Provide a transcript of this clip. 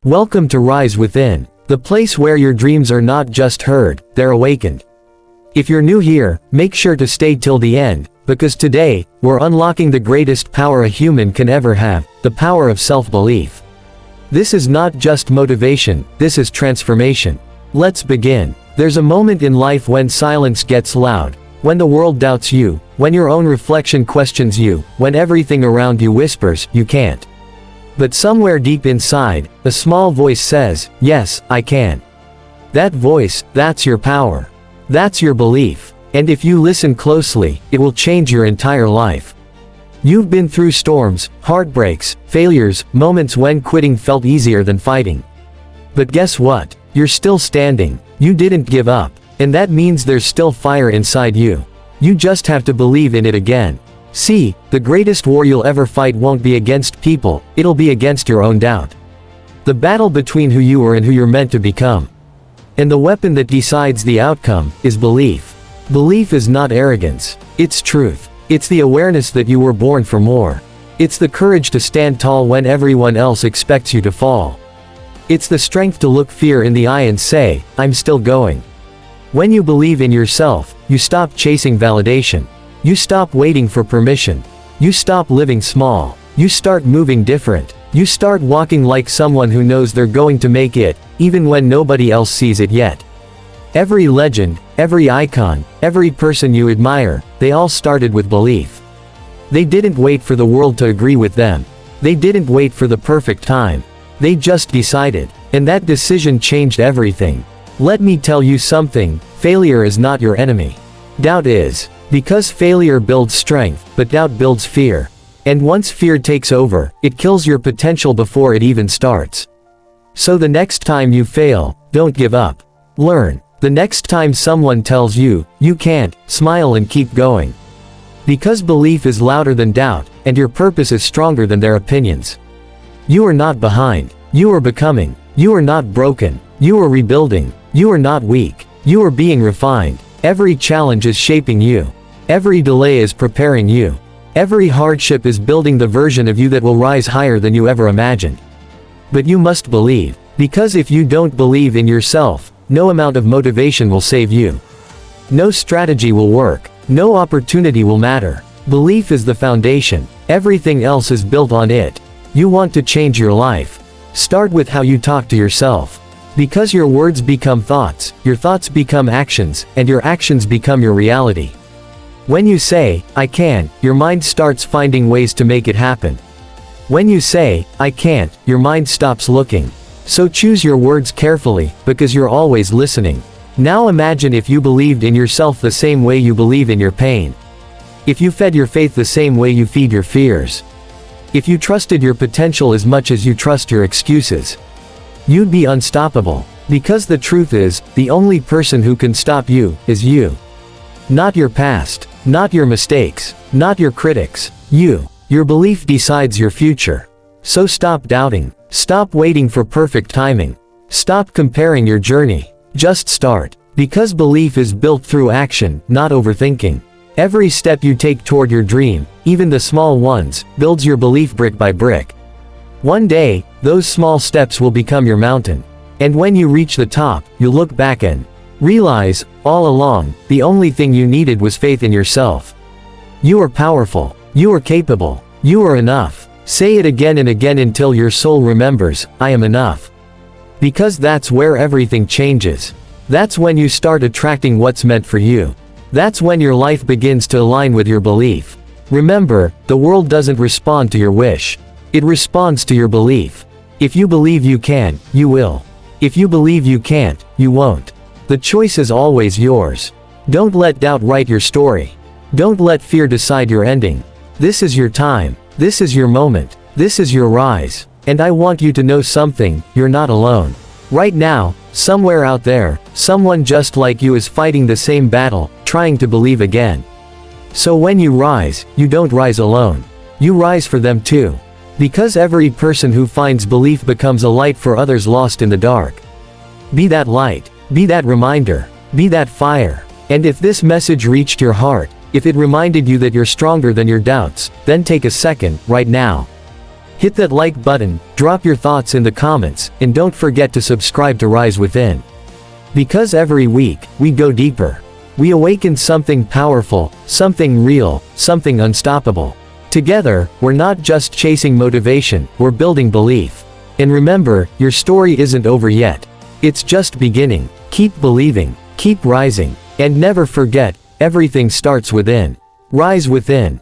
Welcome to Rise Within, the place where your dreams are not just heard, they're awakened. If you're new here, make sure to stay till the end, because today, we're unlocking the greatest power a human can ever have, the power of self-belief. This is not just motivation, this is transformation. Let's begin. There's a moment in life when silence gets loud, when the world doubts you, when your own reflection questions you, when everything around you whispers, you can't. But somewhere deep inside, a small voice says, yes, I can. That voice, that's your power. That's your belief. And if you listen closely, it will change your entire life. You've been through storms, heartbreaks, failures, moments when quitting felt easier than fighting. But guess what? You're still standing. You didn't give up. And that means there's still fire inside you. You just have to believe in it again. See, the greatest war you'll ever fight won't be against people, it'll be against your own doubt. The battle between who you are and who you're meant to become. And the weapon that decides the outcome is belief. Belief is not arrogance. It's truth. It's the awareness that you were born for more. It's the courage to stand tall when everyone else expects you to fall. It's the strength to look fear in the eye and say, I'm still going. When you believe in yourself, you stop chasing validation. You stop waiting for permission. You stop living small. You start moving different. You start walking like someone who knows they're going to make it, even when nobody else sees it yet. Every legend, every icon, every person you admire, they all started with belief. They didn't wait for the world to agree with them. They didn't wait for the perfect time. They just decided. And that decision changed everything. Let me tell you something, failure is not your enemy. Doubt is. Because failure builds strength, but doubt builds fear. And once fear takes over, it kills your potential before it even starts. So the next time you fail, don't give up. Learn. The next time someone tells you, you can't, smile and keep going. Because belief is louder than doubt, and your purpose is stronger than their opinions. You are not behind. You are becoming. You are not broken. You are rebuilding. You are not weak. You are being refined. Every challenge is shaping you. Every delay is preparing you. Every hardship is building the version of you that will rise higher than you ever imagined. But you must believe. Because if you don't believe in yourself, no amount of motivation will save you. No strategy will work. No opportunity will matter. Belief is the foundation. Everything else is built on it. You want to change your life? Start with how you talk to yourself. Because your words become thoughts, your thoughts become actions, and your actions become your reality. When you say, I can, your mind starts finding ways to make it happen. When you say, I can't, your mind stops looking. So choose your words carefully, because you're always listening. Now imagine if you believed in yourself the same way you believe in your pain. If you fed your faith the same way you feed your fears. If you trusted your potential as much as you trust your excuses. You'd be unstoppable. Because the truth is, the only person who can stop you, is you. Not your past. Not your mistakes. Not your critics. You. Your belief decides your future. So stop doubting. Stop waiting for perfect timing. Stop comparing your journey. Just start. Because belief is built through action, not overthinking. Every step you take toward your dream, even the small ones, builds your belief brick by brick. One day, those small steps will become your mountain. And when you reach the top, you'll look back and realize, all along, the only thing you needed was faith in yourself. You are powerful. You are capable. You are enough. Say it again and again until your soul remembers, I am enough. Because that's where everything changes. That's when you start attracting what's meant for you. That's when your life begins to align with your belief. Remember, the world doesn't respond to your wish. It responds to your belief. If you believe you can, you will. If you believe you can't, you won't. The choice is always yours. Don't let doubt write your story. Don't let fear decide your ending. This is your time. This is your moment. This is your rise. And I want you to know something, you're not alone. Right now, somewhere out there, someone just like you is fighting the same battle, trying to believe again. So when you rise, you don't rise alone. You rise for them too. Because every person who finds belief becomes a light for others lost in the dark. Be that light. Be that reminder. Be that fire. And if this message reached your heart, if it reminded you that you're stronger than your doubts, then take a second, right now. Hit that like button, drop your thoughts in the comments, and don't forget to subscribe to Rise Within. Because every week, we go deeper. We awaken something powerful, something real, something unstoppable. Together, we're not just chasing motivation, we're building belief. And remember, your story isn't over yet. It's just beginning. Keep believing, keep rising, and never forget, everything starts within. Rise Within.